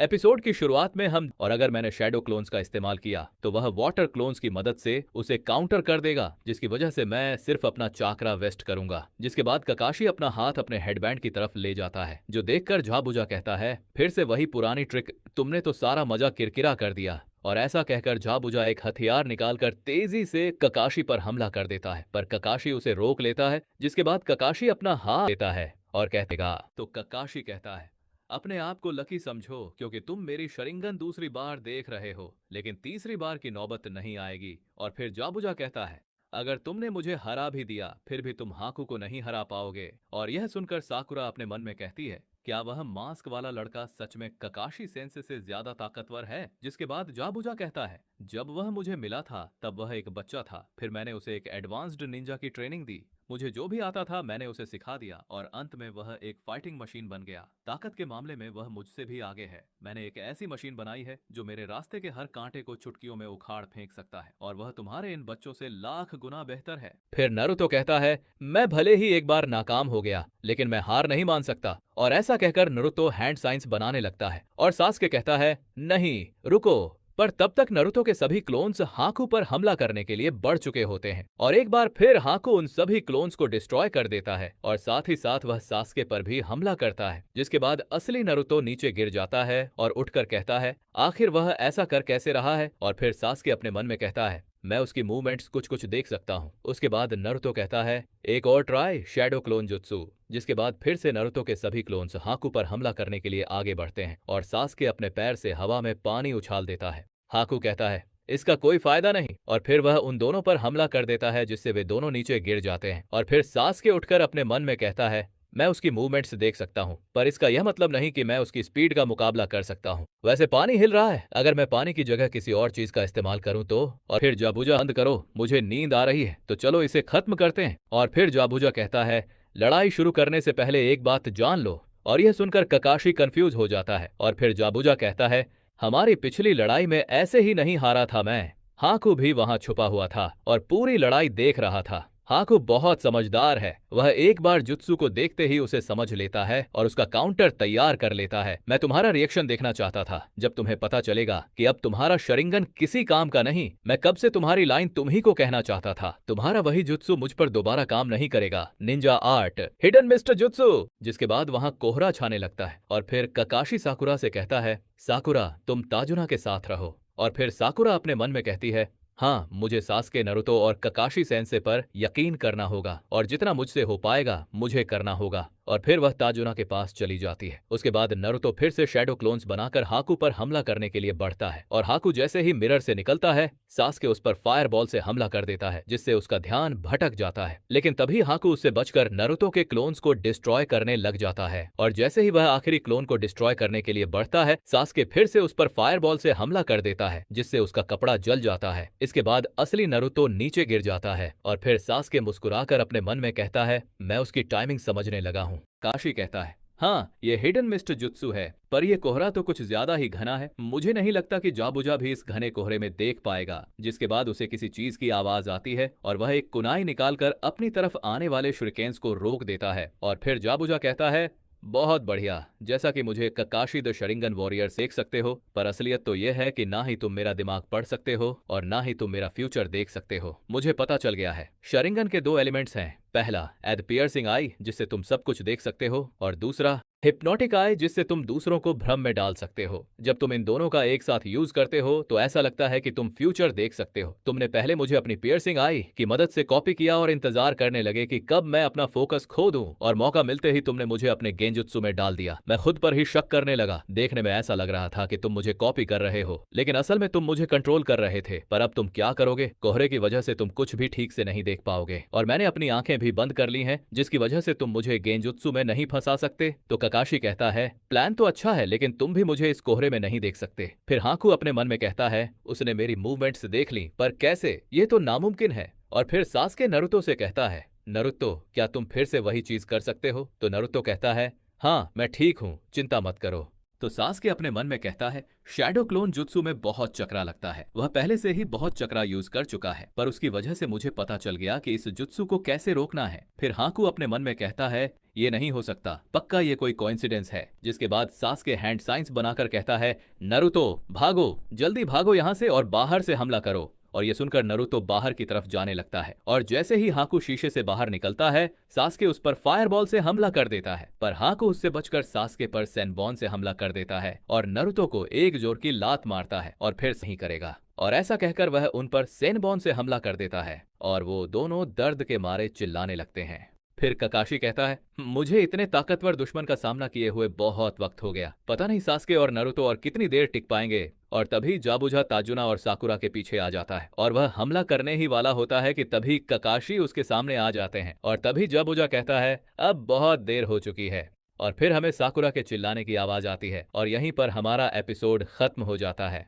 Episode की शुरुआत में हम और अगर मैंने शैडो क्लोन्स का इस्तेमाल किया तो वह वाटर क्लोन्स की मदद से उसे काउंटर कर देगा, जिसकी वजह से मैं सिर्फ अपना चाकरा वेस्ट करूंगा। जिसके बाद ककाशी अपना हाथ अपने हेडबैंड की तरफ ले जाता है, जो देखकर झाबुझा कहता है, फिर से वही पुरानी ट्रिक, तुमने तो सारा मजा किरकिरा कर दिया। और ऐसा कहकर झाबुझा एक हथियार निकालकर तेजी से ककाशी पर हमला कर देता है, पर ककाशी उसे रोक लेता है। जिसके बाद ककाशी अपना हाथ लेता है और कहेगा, तो ककाशी कहता है, अपने आप को लकी समझो क्योंकि तुम मेरी शरिंगन दूसरी बार देख रहे हो, लेकिन तीसरी बार की नौबत नहीं आएगी। और फिर जाबुजा कहता है, अगर तुमने मुझे हरा भी दिया फिर भी तुम हाकू को नहीं हरा पाओगे। और यह सुनकर साकुरा अपने मन में कहती है, क्या वह मास्क वाला लड़का सच में ककाशी सेंसे से ज्यादा ताकतवर है? जिसके बाद जाबुजा कहता है, जब वह मुझे मिला था तब वह एक बच्चा था, फिर मैंने उसे एक एडवांस्ड निंजा की ट्रेनिंग दी, मुझे जो भी आता था मैंने उसे सिखा दिया और अंत में वह एक फाइटिंग मशीन बन गया। ताकत के मामले में वह मुझसे भी आगे है। मैंने एक ऐसी मशीन बनाई है जो मेरे रास्ते के हर कांटे को चुटकियों में उखाड़ फेंक सकता है, और वह तुम्हारे इन बच्चों से लाख गुना बेहतर है। फिर नारुतो कहता है, मैं भले ही एक बार नाकाम हो गया लेकिन मैं हार नहीं मान सकता। और ऐसा कहकर नारुतो हैंड साइंस बनाने लगता है और सास्के कहता है, नहीं रुको। पर तब तक नारुतो के सभी क्लोन्स हाकू पर हमला करने के लिए बढ़ चुके होते हैं और एक बार फिर हाकू उन सभी क्लोन्स को डिस्ट्रॉय कर देता है और साथ ही साथ वह सास्के पर भी हमला करता है। जिसके बाद असली नारुतो नीचे गिर जाता है और उठकर कहता है, आखिर वह ऐसा कर कैसे रहा है? और फिर सास्के अपने मन में कहता है, मैं उसकी मूवमेंट्स कुछ कुछ देख सकता हूँ। उसके बाद नारुतो कहता है, एक और ट्राई शैडो क्लोन जुत्सु। जिसके बाद फिर से नारुतो के सभी क्लोन्स हाकू पर हमला करने के लिए आगे बढ़ते हैं और सास्के अपने पैर से हवा में पानी उछाल देता है। हाकू कहता है, इसका कोई फायदा नहीं, और फिर वह उन दोनों पर हमला कर देता है जिससे वे दोनों नीचे गिर जाते हैं। और फिर सास्के उठकर अपने मन में कहता है, मैं उसकी मूवमेंट्स देख सकता हूँ, पर इसका यह मतलब नहीं कि मैं उसकी स्पीड का मुकाबला कर सकता हूँ। वैसे पानी हिल रहा है, अगर मैं पानी की जगह किसी और चीज का इस्तेमाल करूँ तो? और फिर जाबुजा, बंद करो, मुझे नींद आ रही है, तो चलो इसे खत्म करते हैं। और फिर जाबुजा कहता है, लड़ाई शुरू करने से पहले एक बात जान लो। और यह सुनकर ककाशी कंफ्यूज हो जाता है और फिर जाबुजा कहता है, हमारी पिछली लड़ाई में ऐसे ही नहीं हारा था मैं। हाकू भी वहां छुपा हुआ था और पूरी लड़ाई देख रहा था। हाकू बहुत समझदार है, वह एक बार जुत्सु को देखते ही उसे समझ लेता है और उसका काउंटर तैयार कर लेता है। मैं तुम्हारा रिएक्शन देखना चाहता था जब तुम्हें पता चलेगा कि अब तुम्हारा शरिंगन किसी काम का नहीं। मैं कब से तुम्हारी लाइन तुम ही को कहना चाहता था, तुम्हारा वही जुत्सु मुझ पर दोबारा काम नहीं करेगा। Ninja art, hidden mister jutsu. जिसके बाद वहां कोहरा छाने लगता है और फिर ककाशी साकुरा से कहता है, साकुरा तुम ताजुना के साथ रहो। और फिर साकुरा अपने मन में कहती है, हाँ मुझे सास्के, नारुतो और ककाशी सेंसे पर यकीन करना होगा और जितना मुझसे हो पाएगा मुझे करना होगा। और फिर वह ताजुना के पास चली जाती है। उसके बाद नारुतो फिर से शैडो क्लोन्स बनाकर हाकू पर हमला करने के लिए बढ़ता है और हाकू जैसे ही मिरर से निकलता है, सास्के उस पर फायर बॉल से हमला कर देता है जिससे उसका ध्यान भटक जाता है। लेकिन तभी हाकू उससे बचकर नारुतो के क्लोन्स को डिस्ट्रॉय करने लग जाता है और जैसे ही वह आखिरी क्लोन को डिस्ट्रॉय करने के लिए बढ़ता है, सास्के फिर से उस पर फायर बॉल से हमला कर देता है जिससे उसका कपड़ा जल जाता है। इसके बाद असली नारुतो नीचे गिर जाता है और फिर सास्के मुस्कुराकर अपने मन में कहता है, मैं उसकी टाइमिंग समझने लगा हूँ। काशी कहता है, हाँ ये हिडन मिस्ट जुत्सु है, पर यह कोहरा तो कुछ ज्यादा ही घना है, मुझे नहीं लगता कि जाबुजा भी इस घने कोहरे में देख पाएगा। जिसके बाद उसे किसी चीज की आवाज आती है और वह एक कुनाई निकालकर अपनी तरफ आने वाले शुरिकेन्स को रोक देता है। और फिर जाबुजा कहता है, बहुत बढ़िया, जैसा कि मुझे ककाशी द शरिंगन वॉरियर देख सकते हो, पर असलियत तो यह है कि ना ही तुम मेरा दिमाग पढ़ सकते हो और ना ही तुम मेरा फ्यूचर देख सकते हो। मुझे पता चल गया है, शरिंगन के दो एलिमेंट्स हैं, पहला एड पियर्सिंग आई जिससे तुम सब कुछ देख सकते हो, और दूसरा हिप्नोटिक आई जिससे तुम दूसरों को भ्रम में डाल सकते हो। जब तुम इन दोनों का एक साथ यूज करते हो तो ऐसा लगता है कि तुम फ्यूचर देख सकते हो। तुमने पहले मुझे अपनी पियर्सिंग आई की मदद से कॉपी किया और इंतजार करने लगे कि कब मैं अपना फोकस खो दूं, और मौका मिलते ही तुमने मुझे अपने गेंजुत्सु में डाल दिया। मैं खुद पर ही शक करने लगा, देखने में ऐसा लग रहा था कि तुम मुझे कॉपी कर रहे हो, लेकिन असल में तुम मुझे कंट्रोल कर रहे थे। पर अब तुम क्या करोगे? कोहरे की वजह से तुम कुछ भी ठीक से नहीं देख पाओगे और मैंने अपनी आंखें भी बंद कर ली हैं, जिसकी वजह से तुम मुझे गेंजुत्सु में नहीं फंसा सकते। तो ककाशी कहता है, प्लान तो अच्छा है लेकिन तुम भी मुझे इस कोहरे में नहीं देख सकते। फिर हाकू अपने मन में कहता है, उसने मेरी मूवमेंट्स देख ली, पर कैसे? ये तो नामुमकिन है। और फिर सास्के नारुतो से कहता है, नारुतो क्या तुम फिर से वही चीज कर सकते हो? तो नारुतो कहता है, हाँ मैं ठीक हूँ, चिंता मत करो। तो सास्के अपने मन में कहता है, शैडो क्लोन जुत्सु में बहुत चक्रा लगता है। वह पहले से ही बहुत चक्रा यूज कर चुका है, पर उसकी वजह से मुझे पता चल गया कि इस जुत्सु को कैसे रोकना है। फिर हाकू अपने मन में कहता है, ये नहीं हो सकता, पक्का ये कोई कोइंसिडेंस है। जिसके बाद सास्के हैंड साइंस बनाकर कहता है, नरुतो भागो, जल्दी भागो यहाँ से और बाहर से हमला करो। और ये सुनकर नरुतो बाहर की तरफ जाने लगता है और जैसे ही हाकू शीशे से बाहर निकलता है, सास्के उस पर फायरबॉल से हमला कर देता है, पर हाकू उससे बचकर सास्के पर सेनबॉन से हमला कर देता है और नरुतो को एक जोर की लात मारता है और फिर सही करेगा। और ऐसा कहकर वह उन पर सेनबॉन से हमला कर देता है और वो दोनों दर्द के मारे चिल्लाने लगते हैं। फिर ककाशी कहता है, मुझे इतने ताकतवर दुश्मन का सामना किए हुए बहुत वक्त हो गया, पता नहीं सास्के और नरुतो और कितनी देर टिक पाएंगे। और तभी जाबुजा ताजुना और साकुरा के पीछे आ जाता है और वह हमला करने ही वाला होता है कि तभी ककाशी उसके सामने आ जाते हैं और तभी जाबुजा कहता है, अब बहुत देर हो चुकी है। और फिर हमें साकुरा के चिल्लाने की आवाज आती है और यहीं पर हमारा एपिसोड खत्म हो जाता है।